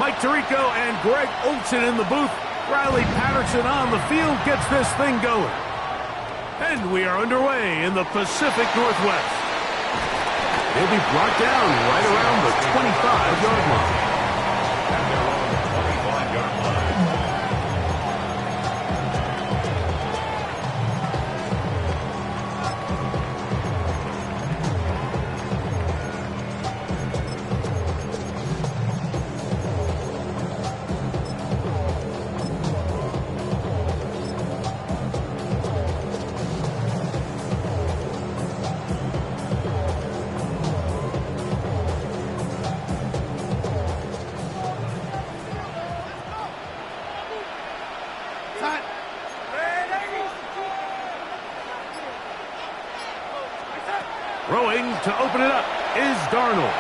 Mike Tirico and Greg Olson in the booth. Riley Patterson on the field gets this thing going. And we are underway in the Pacific Northwest. They'll be brought down right around the 25-yard line. And they're on the 25-yard line. Throwing to open it up is Darnold.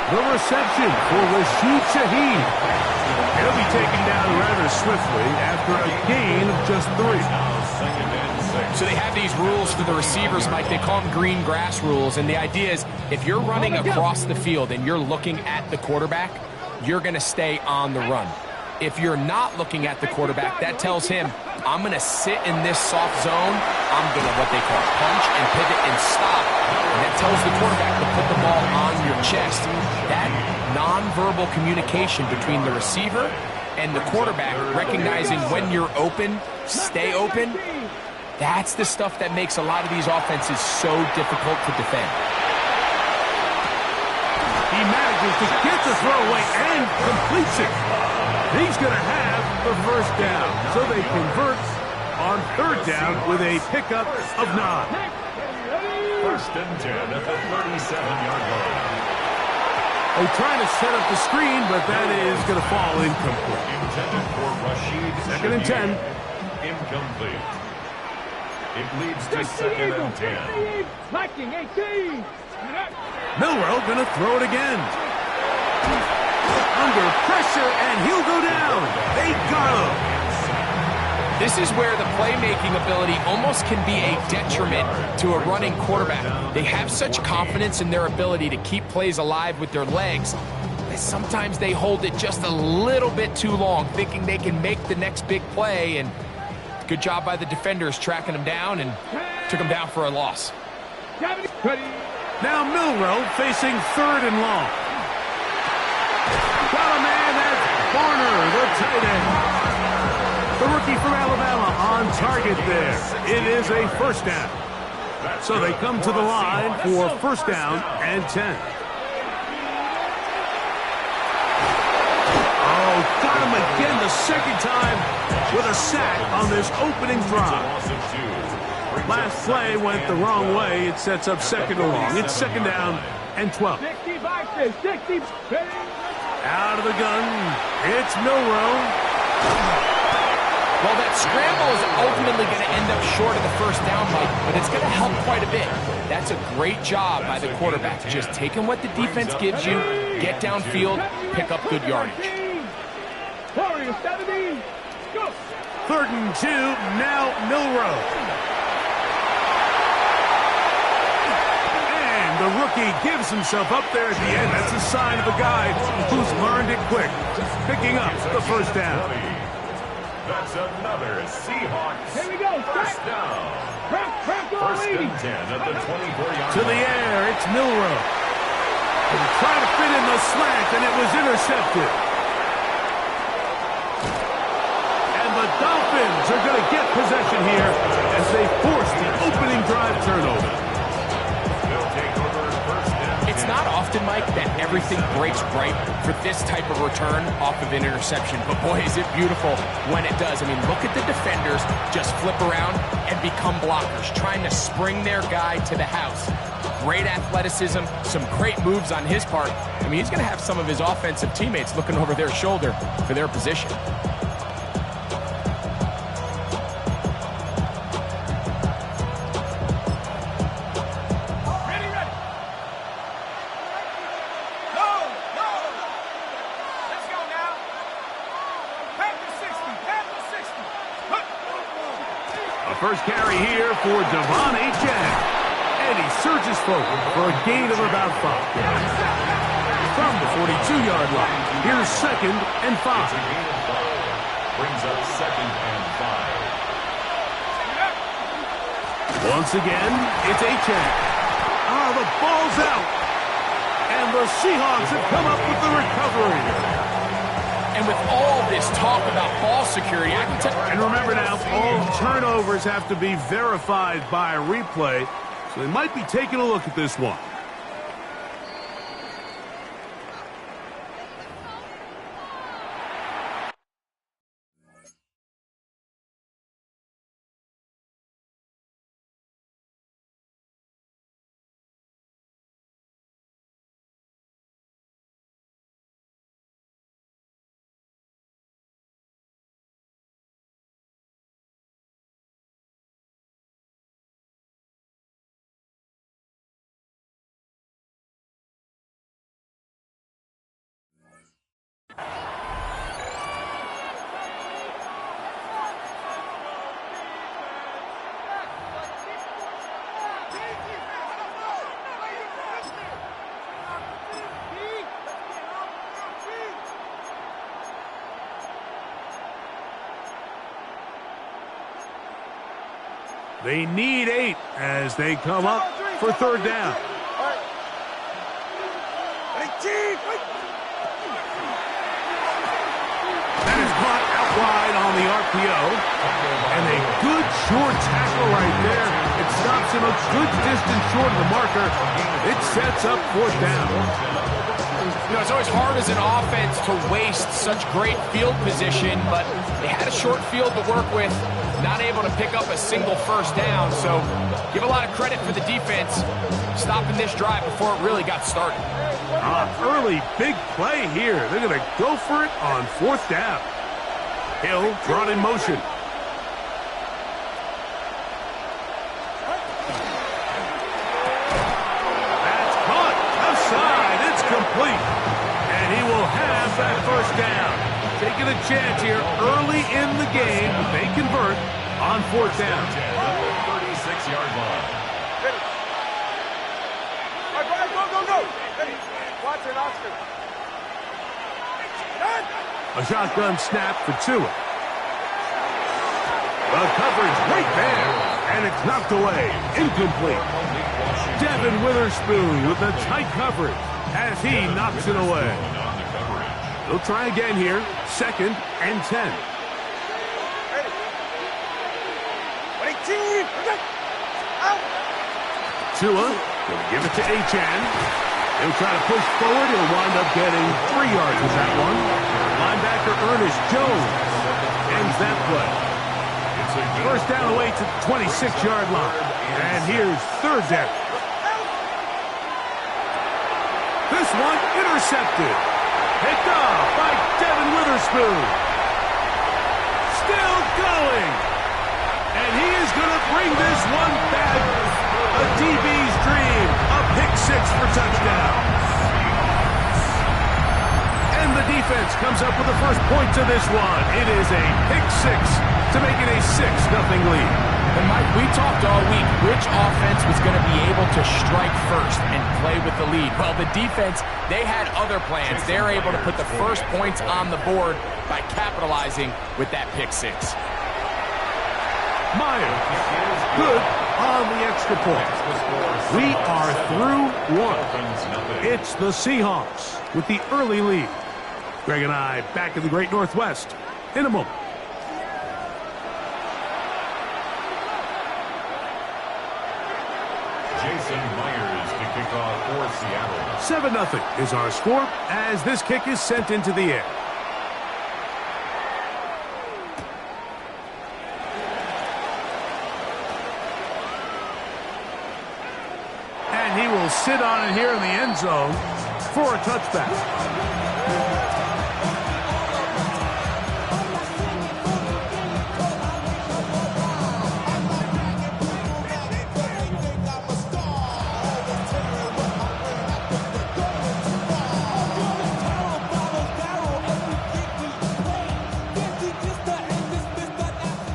The reception for Rashid Shaheed. He'll be taken down rather swiftly after a gain of just 3. So they have these rules for the receivers, Mike. They call them green grass rules. And the idea is if you're running across the field and you're looking at the quarterback, you're going to stay on the run. If you're not looking at the quarterback, that tells him, I'm going to sit in this soft zone. I'm going to what they call punch and pivot and stop. And that tells the quarterback to put the ball on your chest. That nonverbal communication between the receiver and the quarterback, recognizing when you're open, stay open, that's the stuff that makes a lot of these offenses so difficult to defend. He manages to get the throw away and completes it. He's going to have the first down, so they convert on third down with a pickup of 9. First and 10 at the 37-yard line. They're trying to set up the screen, but that is going to fall incomplete. Intended for Rashid. Second and 10. Incomplete. It leads to second and 10. Milrow going to throw it again. Under pressure, and he'll go down. They got him. This is where the playmaking ability almost can be a detriment to a running quarterback. They have such confidence in their ability to keep plays alive with their legs that sometimes they hold it just a little bit too long, thinking they can make the next big play. And good job by the defenders tracking him down and took him down for a loss. Now Milrow facing third and long. Got a man, that's Barner, the tight end. The rookie from Alabama on target there. It is a first down. So they come to the line for first down and 10. Oh, got him again the second time with a sack on this opening drive. Last play went the wrong way. It sets up second and long. It's second down and 12. Out of the gun, it's Milrow. Well, that scramble is ultimately going to end up short of the first down, Mike, but it's going to help quite a bit. That's a great job by the quarterback. Just taking what the defense gives you, get downfield, pick up good yardage. Third and 2, now Milrow. The rookie gives himself up there at the end. That's a sign of a guy who's learned it quick. Picking up the first down. That's another Seahawks first down. First and 10 at the 24-yard line. To the air, it's Milrow. Trying to fit in the slant, and it was intercepted. And the Dolphins are going to get possession here as they force the opening drive turnover. It's not often, Mike, that everything breaks right for this type of return off of an interception. But, boy, is it beautiful when it does. I mean, look at the defenders just flip around and become blockers, trying to spring their guy to the house. Great athleticism, some great moves on his part. I mean, he's going to have some of his offensive teammates looking over their shoulder for their position. First carry here for Devon Achane. And he surges forward for a gain of about 5. from the 42-yard line. Here's 2nd and 5. It's a gain of 5. Brings up 2nd and 5. Once again, it's Achane. The ball's out. And the Seahawks have come up with the recovery. And with all this talk about ball security, I can tell. And remember now, all turnovers have to be verified by a replay, so they might be taking a look at this one. They need 8 as they come up for 3rd down. That is caught out wide on the RPO. And a good short tackle right there. It stops him a good distance short of the marker. It sets up 4th down. You know, it's always hard as an offense to waste such great field position, but they had a short field to work with, not able to pick up a single 1st down. So give a lot of credit for the defense stopping this drive before it really got started. Early big play here. They're going to go for it on 4th down. Hill brought in motion. That's caught. Left side. It's complete. And he will have that 1st down. Taking a chance here early in the game. They convert on 4th down. 36-yard line. Go. Watson, Oscar. A shotgun snap for Tua. The coverage right there. And it's knocked away. Incomplete. Devin Witherspoon with the tight coverage as he knocks it away. They'll try again here. 2nd and 10. Tua will give it to Achane. He'll try to push forward. He'll wind up getting 3 yards with that one. Linebacker Ernest Jones ends that play. 1st down away to the 26-yard line. And here's 3rd down. This one intercepted. Picked up by Devin Witherspoon. Still going. And he is going to bring this one back. A DB's dream. A pick-6 for touchdown. And the defense comes up with the first points of this one. It is a pick-6 to make it a 6-0 lead. And Mike, we talked all week which offense was going to be able to strike first and play with the lead. Well, the defense, they had other plans. They're able to put the first points on the board by capitalizing with that pick-6. Myers, good on the extra point. We are through 1. It's the Seahawks with the early lead. Greg and I back in the Great Northwest in a moment. Jason Myers to kick off for Seattle. 7-0 is our score as this kick is sent into the air. And he will sit on it here in the end zone for a touchback.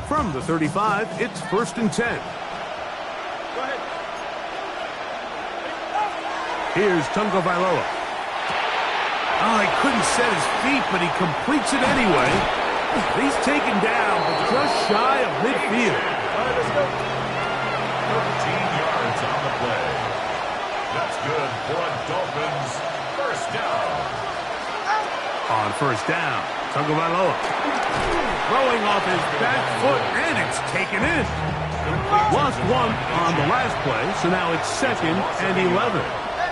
From the 35, it's 1st and 10. Go ahead. Here's Tungo Vailoa. Oh, he couldn't set his feet, but he completes it anyway. He's taken down, but just shy of midfield. All right, let's go. 13 yards on the play. That's good for a Dolphins first down. On first down, Tagovailoa throwing off his back foot, and it's taken in. Lost one on the last play, so now it's 2nd and 11.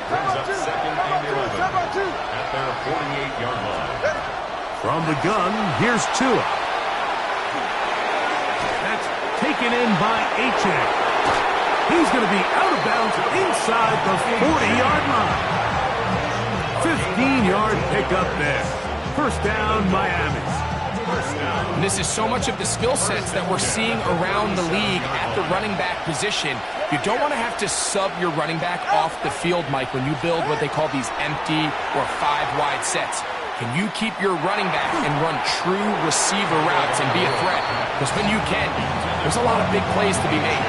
Brings up 2nd and 11 at their 48-yard line. From the gun, here's Tua. That's taken in by Achane. He's going to be out of bounds inside the 40-yard line. 15-yard pickup there. First down, Miami. And this is so much of the skill sets that we're seeing around the league at the running back position. You don't want to have to sub your running back off the field, Mike, when you build what they call these empty or 5-wide sets. Can you keep your running back and run true receiver routes and be a threat? Because when you can, there's a lot of big plays to be made.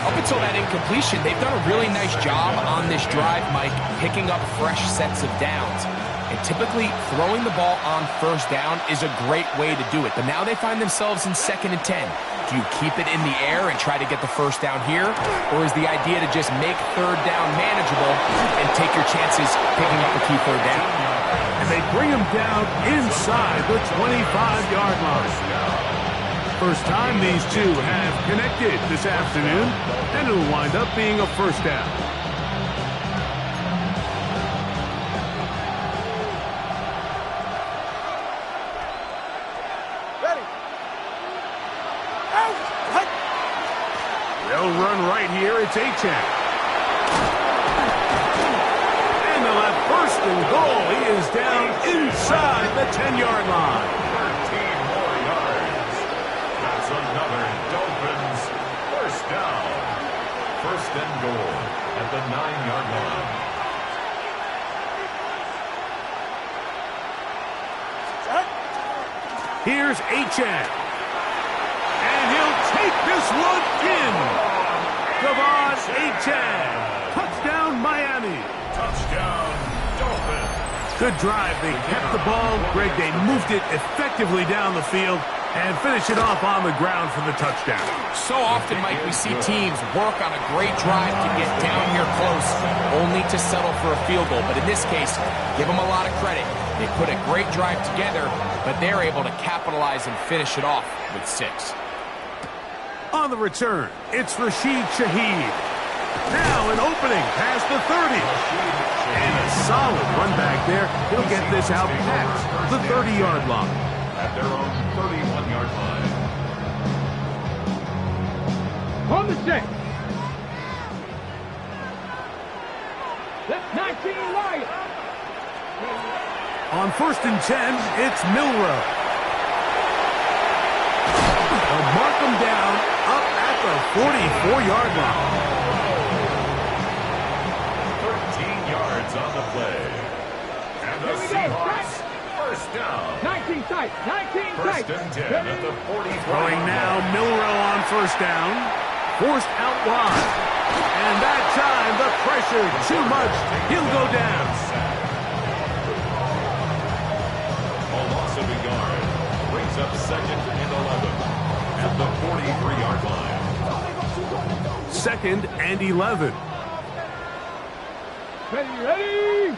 Up until that incompletion, they've done a really nice job on this drive, Mike, picking up fresh sets of downs. And typically, throwing the ball on first down is a great way to do it. But now they find themselves in 2nd and 10. Do you keep it in the air and try to get the first down here? Or is the idea to just make third down manageable and take your chances picking up a key third down? And they bring him down inside the 25-yard line. First time these two have connected this afternoon, and it'll wind up being a first down. They'll run right here. It's Achane. And they'll have first and goal. He is down inside the 10-yard line. 13 more yards. That's another Dolphins first down. First and goal at the 9-yard line. Here's Achane. And he'll take this one in. Devon Achane. Touchdown, Miami. Touchdown, Dolphins. Good drive. They kept the ball. Greg, they moved it effectively down the field and finish it off on the ground for the touchdown. So often, Mike, we see teams work on a great drive to get down here close, only to settle for a field goal. But in this case, give them a lot of credit. They put a great drive together, but they're able to capitalize and finish it off with 6. On the return, it's Rashid Shaheed. Now an opening past the 30. And a solid run back there. He'll get this out past the 30-yard line. At their own 31-yard line. On the check. That's 19 right. On first and 10, it's Milroe. They'll mark him down up at the 44-yard line. 13 yards on the play. And the Seahawks first down. 19 tight. 19 tight. First and 10 at the 44. Throwing now, Milroe on first down. Forced out wide. And that time, the pressure too much. He'll go down. A loss of a yard. Brings up 2nd and 11 at the 43-yard line. 2nd and 11. Ready.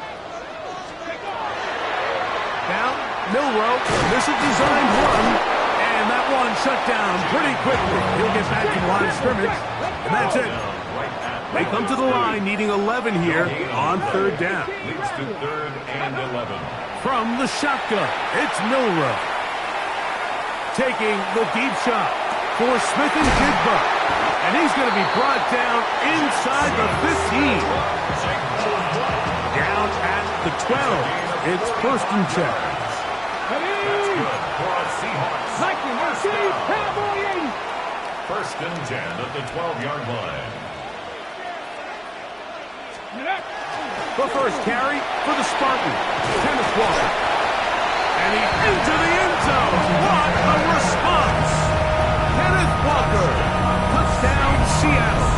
Now, Milroe, this is designed run, and that one shut down pretty quickly. He'll get back to the line of scrimmage, and that's it. They come to the line needing 11 here on third down. Leads to 3rd and 11. From the shotgun, it's Milroe. Taking the deep shot for Smith and Jigba. And he's going to be brought down inside the 15. Down at the 12. It's first and 10. That's good for a Seahawks. First and 10 at the 12-yard line. The first carry for the Spartans, Kenneth Walker. And he's into the end zone. What a response! Kenneth Walker, touchdown Seattle.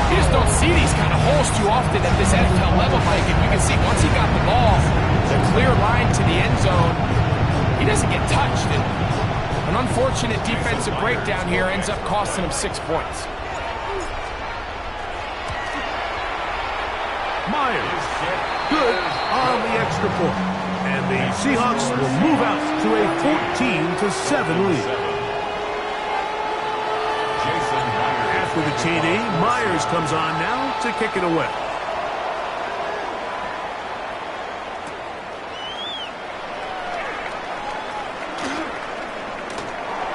He just don't see these kind of holes too often at this NFL level, Mike. And you can see once he got the ball, the clear line to the end zone, he doesn't get touched. And an unfortunate defensive breakdown here ends up costing him 6 points. Myers, good on the extra point. And the Seahawks will move out to a 14-7 lead. After the TD, Myers comes on now to kick it away.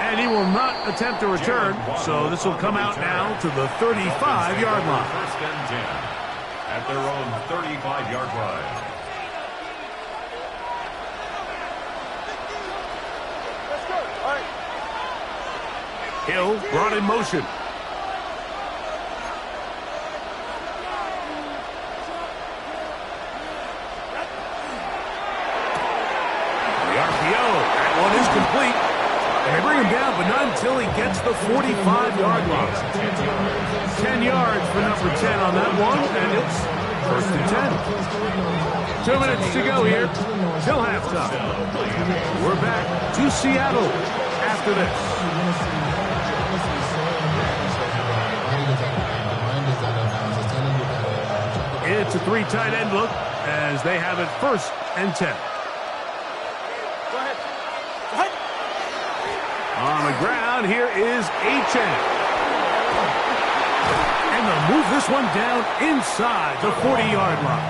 And he will not attempt a return, so this will come out now to the 35-yard line. First and 10 at their own 35-yard line. Let's go. All right. Hill brought in motion. The RPO, that one is complete. And they bring him down, but not until he gets the 45-yard line. 10 yards for number 10 on that one, and it's first and 10. 2 minutes to go here till halftime. We're back to Seattle after this. It's a 3 tight end look as they have it first and 10. Go ahead. On the ground, here is Achane. And they'll move this one down inside the 40-yard line.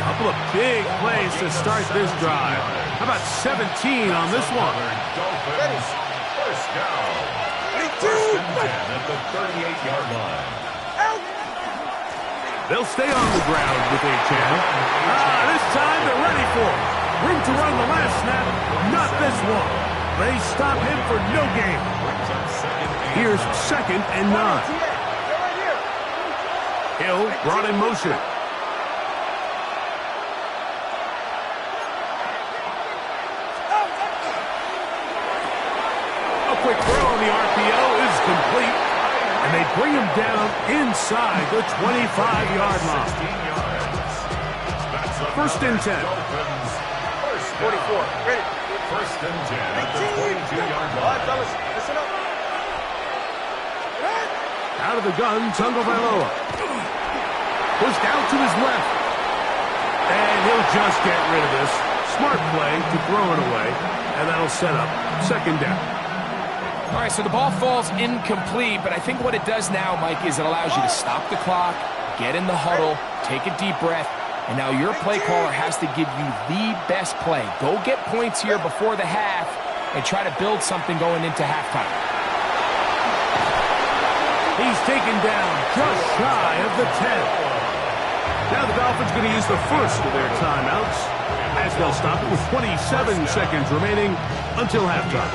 Couple of big plays to start this drive. How about 17 on this one? Dolphins, first down. First and 10 at the 38-yard line. They'll stay on the ground with Achane. This time they're ready for it. Room to run the last snap, not this one. They stop him for no gain. Here's second and 9. Hill brought in motion. A quick throw on the RPO is complete. And they bring him down inside the 25-yard line. First and 10. 44. Ready. First and 10 at the 22-yard All right, line. fellas. Listen up. Out of the gun, Tagovailoa. Pushed out to his left. And he'll just get rid of this. Smart play to throw it away. And that'll set up second down. All right, so the ball falls incomplete, but I think what it does now, Mike, is it allows you to stop the clock, get in the huddle, take a deep breath, and now your play caller has to give you the best play. Go get points here before the half and try to build something going into halftime. He's taken down just shy of the 10. Now the Dolphins going to use the first of their timeouts as they'll stop it with 27 seconds remaining until halftime.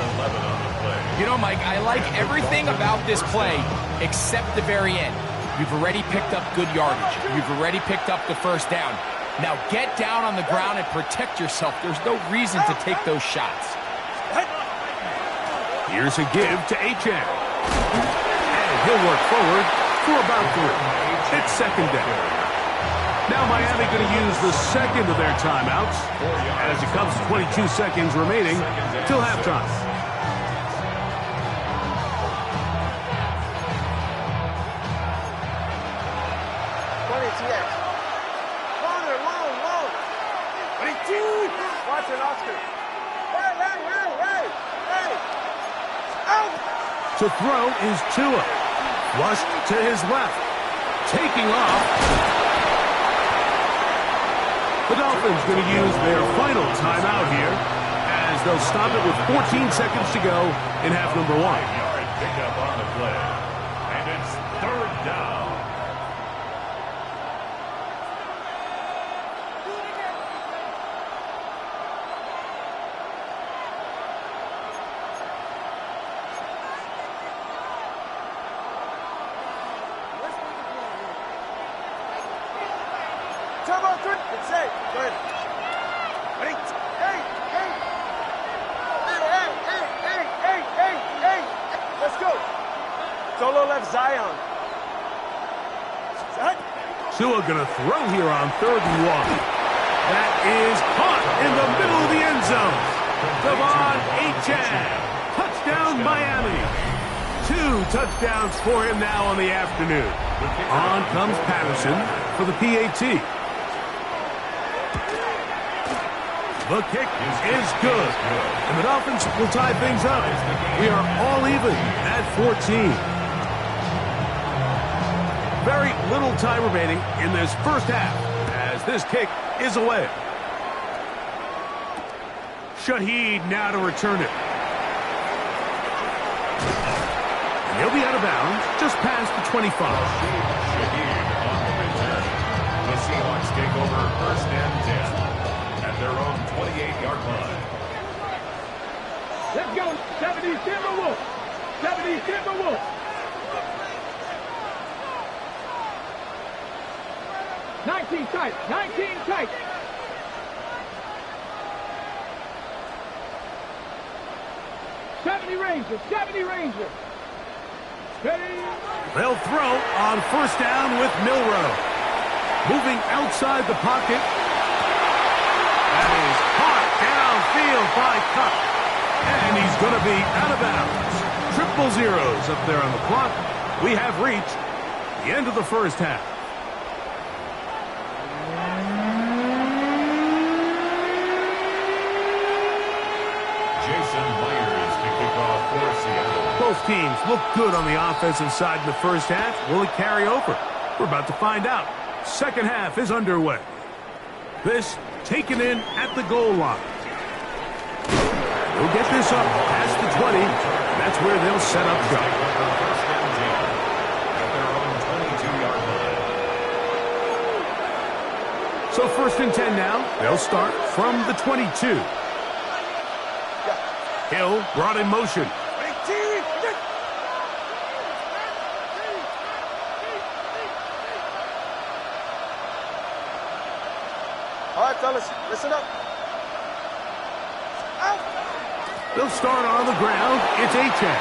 You know, Mike, I like everything about this play except the very end. You've already picked up good yardage. You've already picked up the first down. Now get down on the ground and protect yourself. There's no reason to take those shots. Here's a give to Achane. And he'll work forward for about 3. It's second down. Now Miami going to use the second of their timeouts as it comes to 22 seconds remaining till halftime. To throw is Tua. Flushed to his left. Taking off. The Dolphins going to use their final timeout here as they'll stop it with 14 seconds to go in half number 1. 5-yard pickup on the play. And it's third down. Turbo 3. It's safe. Go ahead. Ready? Hey. Let's go. Solo left Zion. Tua going to throw here on 3rd and 1. That is caught in the middle of the end zone. Devon Achane. Touchdown, Miami. 2 touchdowns for him now on the afternoon. On comes Patterson for the PAT. The kick is good. And the Dolphins will tie things up. We are all even at 14. Very little time remaining in this first half as this kick is away. Shaheed now to return it. And he'll be out of bounds just past the 25. Shaheed on the return. The Seahawks take over 1st and 10 at their own 28-yard line. Let's go. 70 Timberwolves. 70 Timberwolves. 19 tight. 19 tight. Rangers. 70 Rangers. Ready? They'll throw on 1st down with Milroe. Moving outside the pocket. That is caught downfield by Cup. And he's going to be out of bounds. 0-0 up there on the clock. We have reached the end of the first half. Both teams look good on the offensive side in the first half. Will it carry over? We're about to find out. Second half is underway. This taken in at the goal line. They'll get this up past the 20. That's where they'll set up shop. So 1st and 10 now. They'll start from the 22. Hill brought in motion. All right, fellas, listen up. Out. They'll start on the ground. It's Achane.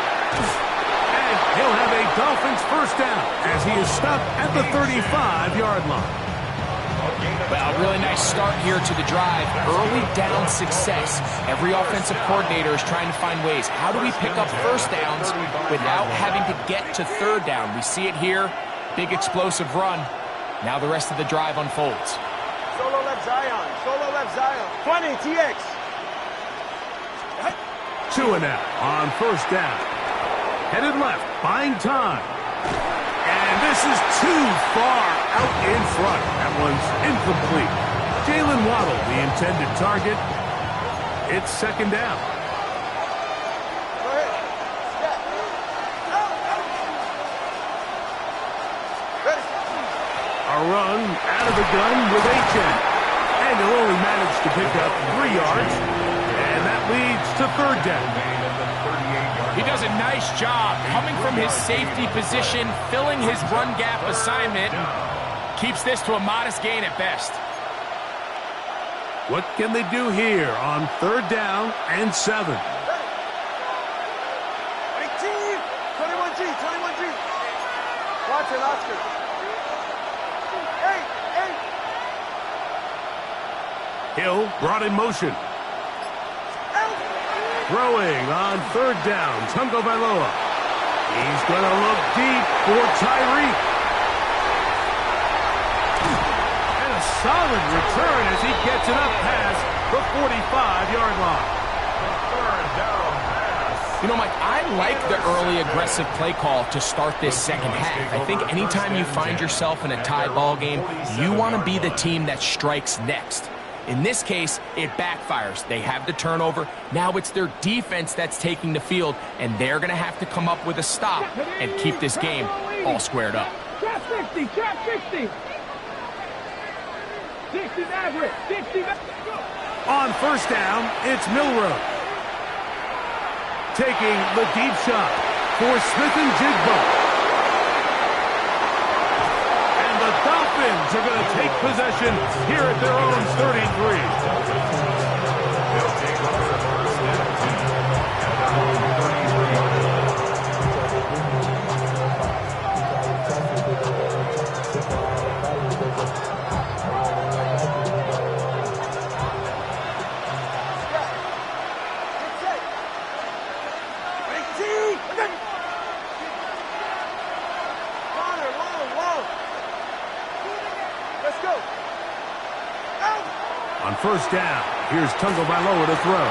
And he'll have a Dolphins 1st down as he is stopped at the 35-yard line. Well, a really nice start here to the drive. Early down success. Every offensive coordinator is trying to find ways. How do we pick up 1st downs without having to get to 3rd down? We see it here. Big explosive run. Now the rest of the drive unfolds. Solo left Zion. Solo left Zion. 20, TX. Tua now on 1st down. Headed left, buying time. And this is too far out in front. That one's incomplete. Jalen Waddle, the intended target. It's 2nd down. Go ahead. Out. Ready. A run out of the gun with Achane. And he'll only manage to pick up 3 yards. And that leads to 3rd down. He does a nice job coming from his safety position, filling his run gap assignment. Keeps this to a modest gain at best. What can they do here on 3rd down and 7? 18. 21G. 21G. Watch it, Oscar. 8. Hill brought in motion. Throwing on 3rd down, Tungo Bailoa. He's going to look deep for Tyreek. And a solid return as he gets it up past the 45-yard line. You know, Mike, I like the early aggressive play call to start this second half. I think anytime you find yourself in a tie ball game, you want to be the team that strikes next. In this case, it backfires. They have the turnover. Now it's their defense that's taking the field, and they're going to have to come up with a stop and keep this game all squared up. Trap 60, trap 60. 60 Maverick, 60 On 1st down, it's Milroe. Taking the deep shot for Smith and Jigba. The Dolphins are going to take possession here at their own 33. go. Out. On first down, here's Tagovailoa to throw.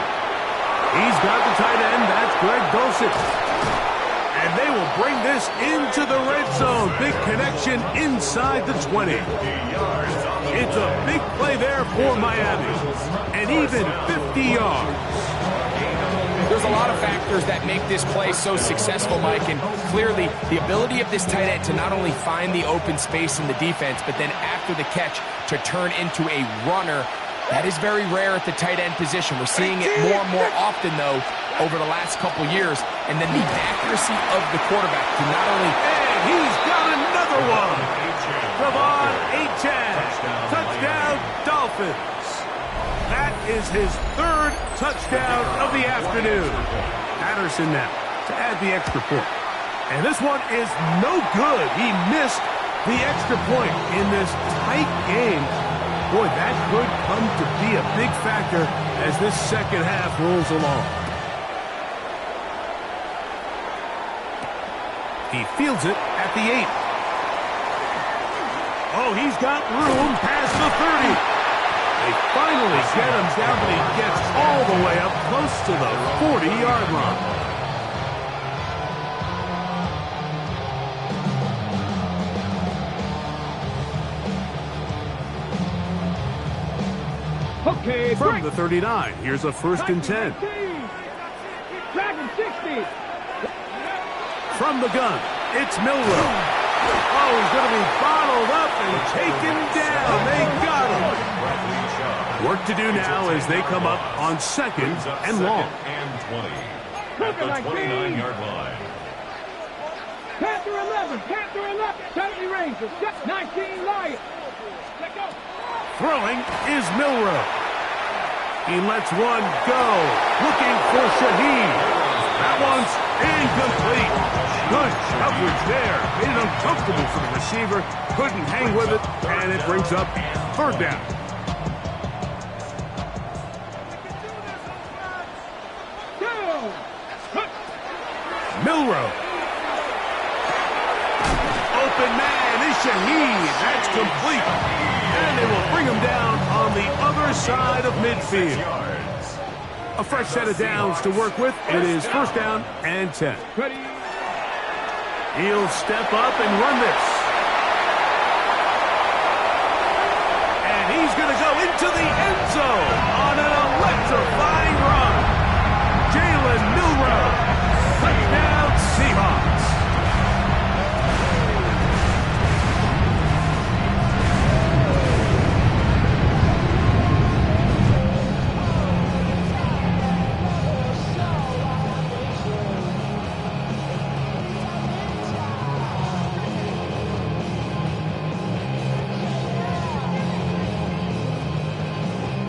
He's got the tight end. That's Greg Dulcich. And they will bring this into the red zone. Big connection inside the 20. It's a big play there for Miami. And even 50 yards. There's a lot of factors that make this play so successful, Mike, and clearly the ability of this tight end to not only find the open space in the defense, but then after the catch to turn into a runner. That is very rare at the tight end position. We're seeing it more and more often, though, over the last couple years. And then the accuracy of the quarterback to not only... And he's got another one. Devon Achane. Touchdown, Dolphins. That is his third touchdown of the afternoon. Patterson now to add the extra point. And this one is no good. He missed the extra point in this tight game. Boy, that could come to be a big factor as this second half rolls along. He fields it at the 8. Oh, he's got room past the 30. They finally get him down, but he gets all the way up close to the 40-yard line. Okay, From the 39, here's a first and 10. Dragon 60. From the gun, it's Milroe. Oh, he's going to be bottled up and taken down. They got him. Work to do now as they come up on second and long. And 20 at the 29-yard line. Panther 11. Panther 11. 70 Rangers. 19 Lions. Let go. Throwing is Milroe. He lets one go. Looking for Shaheed. That one's incomplete. Good coverage there. Made it uncomfortable for the receiver. Couldn't hang with it, and it brings up third down. Milroe. Open man is Shaheed. That's complete. And they will bring him down on the other side of midfield. A fresh set of downs to work with. It is first down and 10. He'll step up and run this. And he's going to go into the end zone on an electrifying run. Jalen Milroe. Touchdown Seahawks.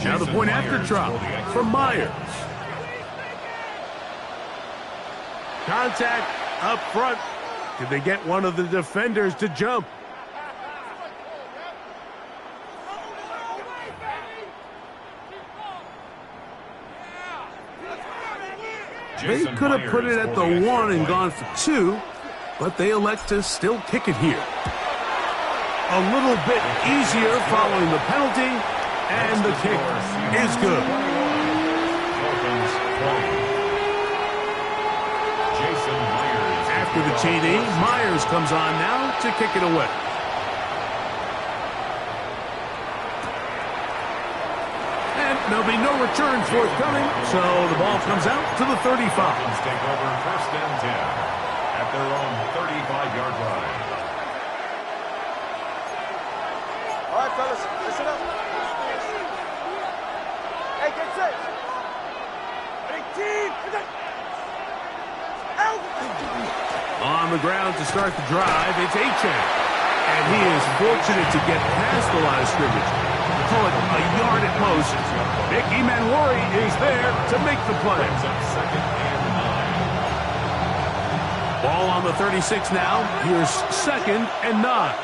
Now the point after try from Myers. Contact up front. Did they get one of the defenders to jump? They could have put it at the 1 and gone for 2, but they elect to still kick it here. A little bit easier following the penalty, and the kick is good. After the TD, Myers comes on now to kick it away. And there'll be no return forthcoming, so the ball comes out to the 35. Take over first and 10 at their own 35-yard line. All right, fellas, listen up. Hey, get set. Ready, team. Out. On the ground to start the drive, it's Achane. And he is fortunate to get past the line of scrimmage. Call it a yard at most. Mickey Manwari is there to make the play. Second and 9. Ball on the 36 now. Here's second and 9.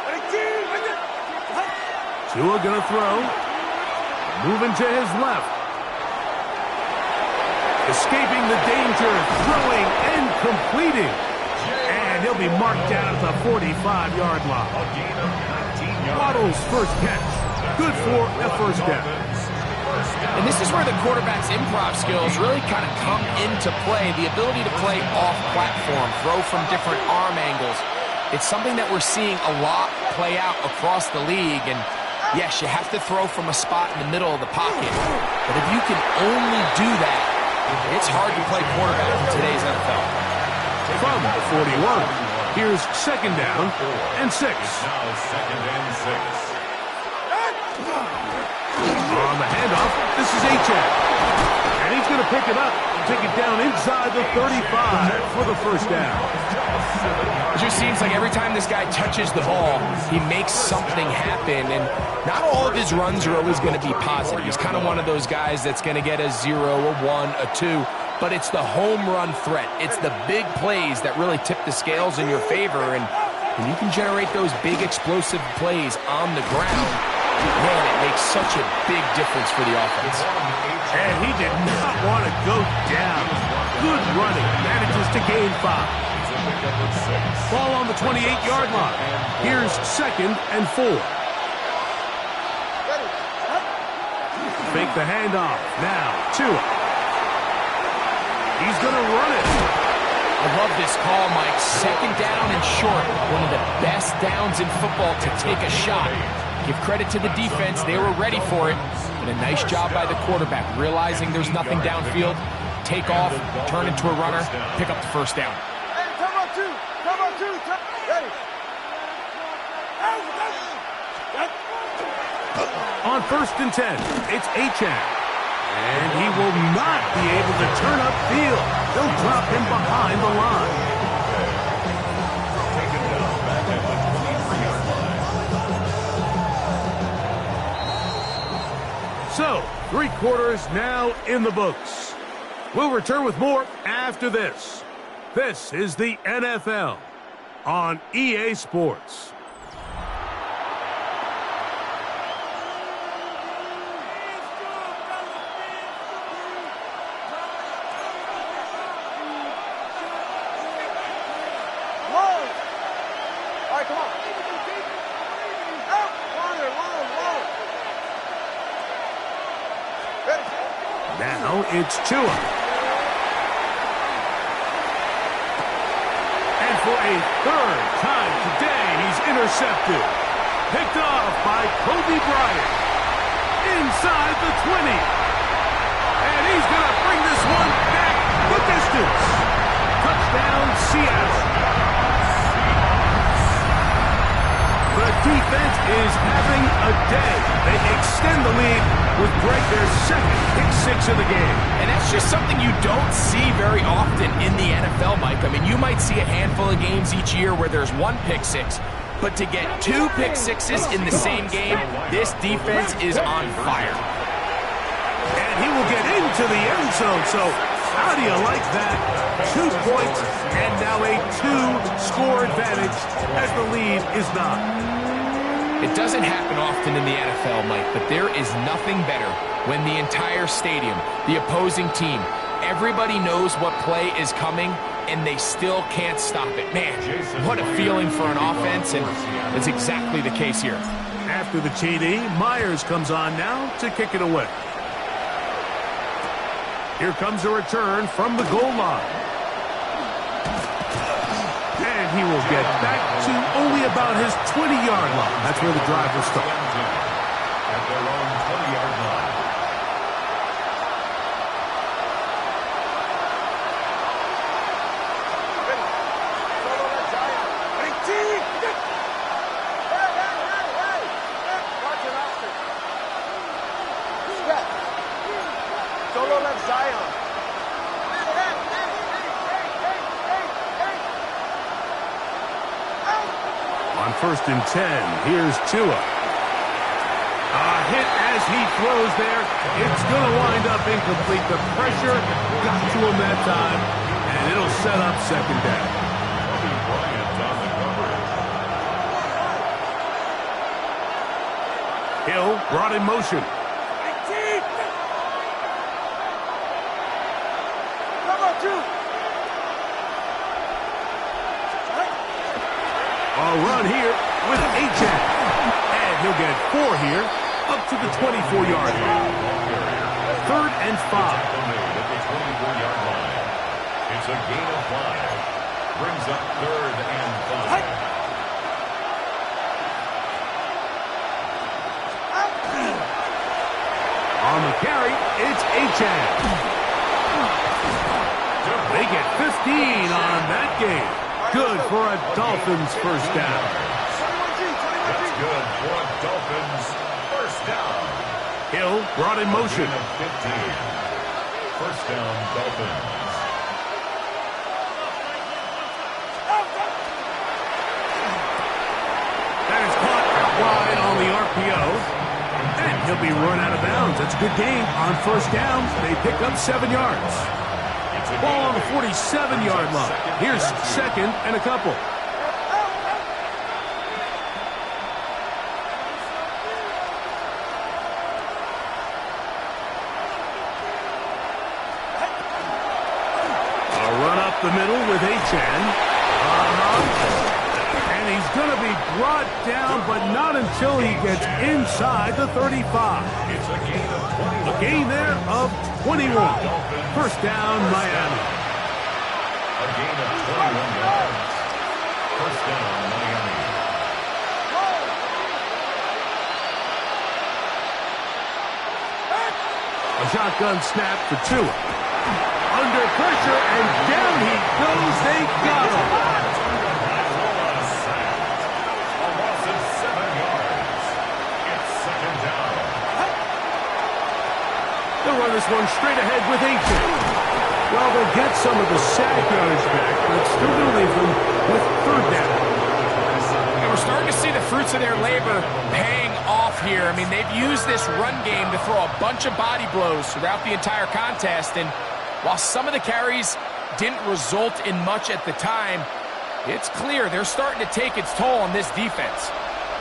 Ready, team. Tua gonna throw. Moving to his left. Escaping the danger, throwing and completing. And And he'll be marked down at the 45-yard line. A gain of 19 yards. Waddle's first catch. Good for a first down. And this is where the quarterback's improv skills really kind of come into play. The ability to play off-platform, throw from different arm angles. It's something that we're seeing a lot play out across the league. And yes, you have to throw from a spot in the middle of the pocket. But if you can only do that, it's hard to play quarterback in today's NFL. From the 41, here's second down and 6. Now second and 6. On the handoff, this is Achane. And he's going to pick it up and take it down inside the 35 for the first down. It just seems like every time this guy touches the ball, he makes something happen. And not all of his runs are always going to be positive. He's kind of one of those guys that's going to get a 0, a 1, a 2. But it's the home run threat. It's the big plays that really tip the scales in your favor. And when you can generate those big explosive plays on the ground, man, it makes such a big difference for the offense. And he did not want to go down. Good running. Manages to gain 5. Ball on the 28-yard line. Here's second and 4. Fake the handoff. Now, Tua. He's going to run it. I love this call, Mike. Second down and short. One of the best downs in football to take a shot. Give credit to the defense. They were ready for it. And a nice job by the quarterback, realizing there's nothing downfield. Take off, turn into a runner, pick up the first down. Come on, two. Ready. On first and 10, it's Achane. And he will not be able to turn upfield. They'll drop him behind the line. Taken down back at the 23-yard line. So, 3 quarters now in the books. We'll return with more after this. This is the NFL on EA Sports. Now it's Tua. And for a third time today, he's intercepted. Picked off by Kobe Bryant. Inside the 20. And he's going to bring this one back the distance. Touchdown, Seattle. The defense is having a day. They extend the lead with their second pick-6 of the game. And that's just something you don't see very often in the NFL, Mike. I mean, you might see a handful of games each year where there's 1 pick-6, but to get 2 pick-6s in the same game, this defense is on fire. And he will get into the end zone, so how do you like that? 2 points and now a 2-score advantage as the lead is 9. It doesn't happen often in the NFL, Mike, but there is nothing better when the entire stadium, the opposing team, everybody knows what play is coming, and they still can't stop it. Man, what a feeling for an offense, and it's exactly the case here. After the TD, Myers comes on now to kick it away. Here comes a return from the goal line. And he will get back to only about his 20-yard line. That's where the drive will start. At their own 20-yard line. Solo left Zion. On first and 10, here's Tua. A hit as he throws there. It's going to wind up incomplete. The pressure got to him that time, and it'll set up second down. Kobe Bryant on the coverage. Hill brought in motion. A run here with H.N. And he'll get 4 here up to the 24-yard line. 3rd and 5. At the 24-yard line. It's a gain of 5. Brings up 3rd and 5. On the carry, it's H.N. They get 15 on that game. Good for a Dolphins first down. That's good for a Dolphins first down. Hill brought in motion. 15. First down, Dolphins. That is caught out wide on the RPO. And he'll be run out of bounds. That's a good game on first down. They pick up 7 yards. Ball on the 47-yard line. Here's 2nd and a couple. A run up the middle with H.N. And he's going to be brought down, but not until he gets inside the 35. It's a gain of 21. A gain there of 21. First down, Miami. A gain of 21 yards. First down, Miami. A shotgun snap for Tua. Under pressure, and down he goes. They got him. They'll run this one straight ahead with H.N. Well, they'll get some of the sack yardage back, but it's still going to leave them with 3rd down. And we're starting to see the fruits of their labor paying off here. I mean, they've used this run game to throw a bunch of body blows throughout the entire contest. And while some of the carries didn't result in much at the time, it's clear they're starting to take its toll on this defense.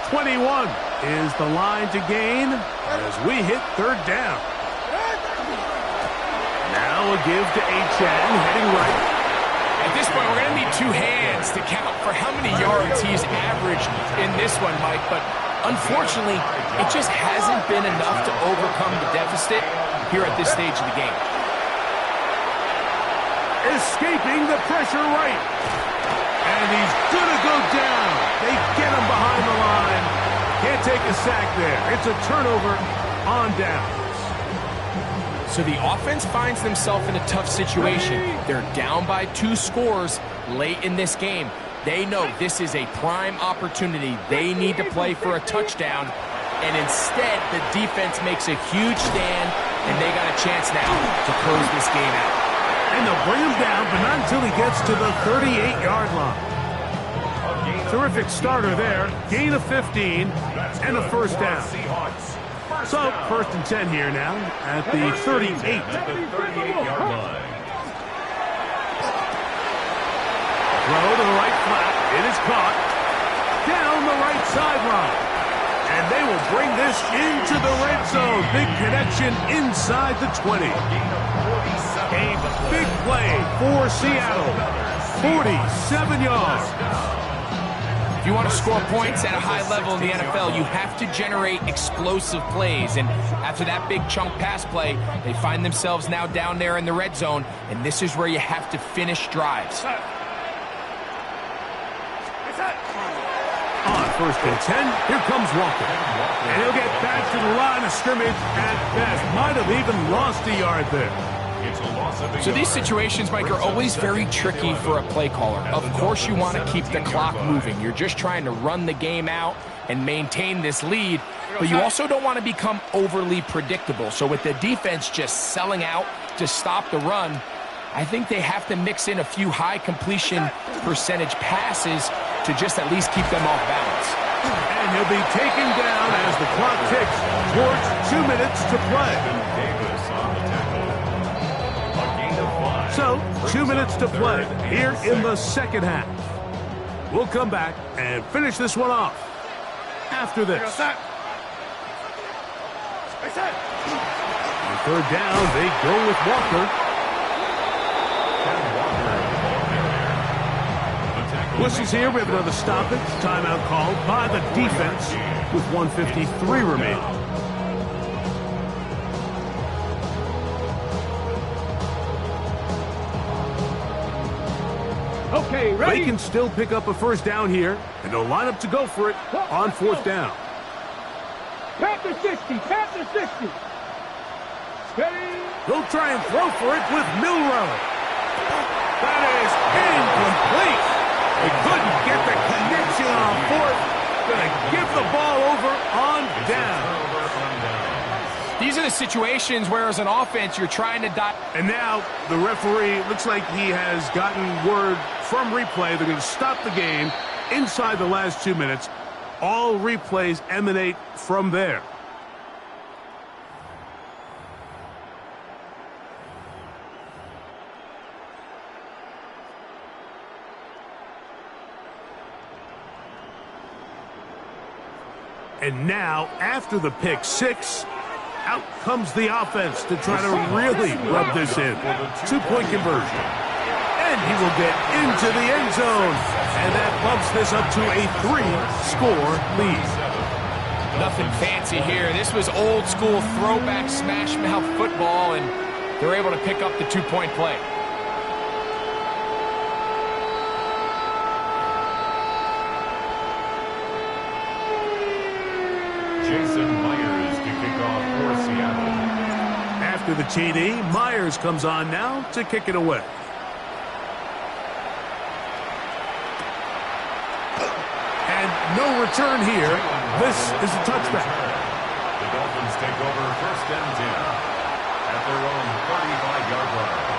21 is the line to gain as we hit 3rd down. Now a give to H.N. heading right. At this point, we're going to need 2 hands to count for how many yards he's averaged in this one, Mike. But unfortunately, it just hasn't been enough to overcome the deficit here at this stage of the game. Escaping the pressure right. And he's going to go down. They get him behind the line. Can't take a sack there. It's a turnover on down. So the offense finds themselves in a tough situation. They're down by 2 scores late in this game. They know this is a prime opportunity. They need to play for a touchdown. And instead, the defense makes a huge stand, and they got a chance now to close this game out. And they'll bring him down, but not until he gets to the 38-yard line. Terrific starter there. Gain of 15 and a first down. So, 1st and 10 here now at the 38. At the 38-yard line. Throw to the right flat. It is caught. Down the right sideline. And they will bring this into the red zone. Big connection inside the 20. A big play for Seattle. 47 yards. If you want to score points at a high level in the NFL, you have to generate explosive plays. And after that big chunk pass play, they find themselves now down there in the red zone. And this is where you have to finish drives. On 1st and 10, here comes Walker. And he'll get back to the line of scrimmage at best. Might have even lost a yard there. So these situations, Mike, are always very tricky for a play caller. Of course you want to keep the clock moving. You're just trying to run the game out and maintain this lead, but you also don't want to become overly predictable. So with the defense just selling out to stop the run, I think they have to mix in a few high completion percentage passes to just at least keep them off balance. And he'll be taken down as the clock ticks towards 2 minutes to play. So, 2 minutes to play here in the second half. We'll come back and finish this one off after this. On 3rd down, they go with Walker. Whistles here. We have another stoppage. Timeout called by the defense with 1:53 remaining. Okay, ready? They can still pick up a first down here, and they'll line up to go for it on fourth down. Panther 60, Panther 60. Steady. They'll try and throw for it with Milrow. That is incomplete. They couldn't get the connection on fourth. Gonna give the ball over on down. These are the situations where, as an offense, you're trying to dot. And now the referee looks like he has gotten word from replay. They're going to stop the game inside the last 2 minutes. All replays emanate from there. And now, after the pick six, out comes the offense to try to really rub this in. 2-point conversion. And he will get into the end zone. And that bumps this up to a 3-score lead. Nothing fancy here. This was old school throwback smash mouth football, and they're able to pick up the 2-point play. Jason Myers to kick off for Seattle. After the TD, Myers comes on now to kick it away. And no return here. This is a touchback. The Dolphins take over first and 10 at their own 35-yard line.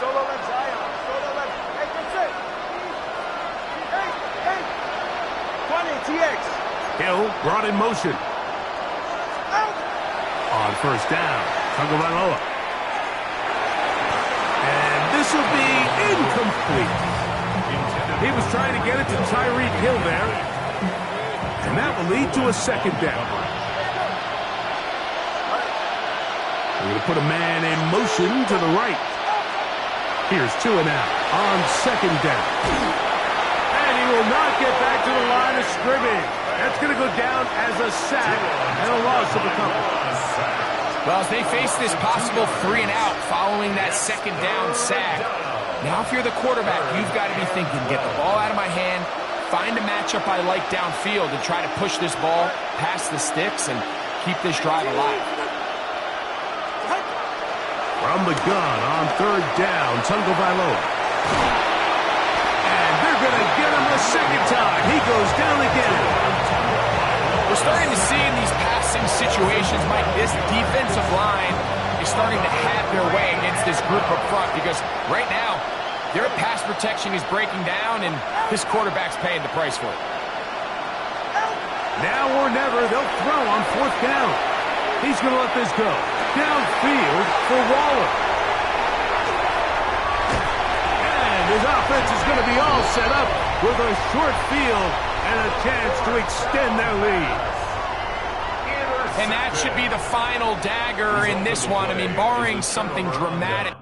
Solo left, Zion. Solo left. Hey, that's it. Hey. 20, TX. Hill brought in motion. Out. On first down, Tagovailoa. And this will be incomplete. He was trying to get it to Tyreek Hill there. And that will lead to a second down. We're going to put a man in motion to the right. Here's 2 and out on second down. And he will not get back to the line of scrimmage. That's going to go down as a sack and a loss of a couple. Well, as they face this possible 3 and out following that second down sack, now if you're the quarterback, you've got to be thinking, get the ball out of my hand, find a matchup I like downfield, and try to push this ball past the sticks and keep this drive alive. From the gun on third down, Tagovailoa. And they're going to get him a second time. He goes down again. We're starting to see in these passing situations, Mike, this defensive line is starting to have their way against this group up front, because right now, their pass protection is breaking down, and this quarterback's paying the price for it. Now or never, they'll throw on fourth down. He's going to let this go. Downfield for Waller. And his offense is going to be all set up with a short field and a chance to extend their lead. And that should be the final dagger in this one. I mean, barring something dramatic.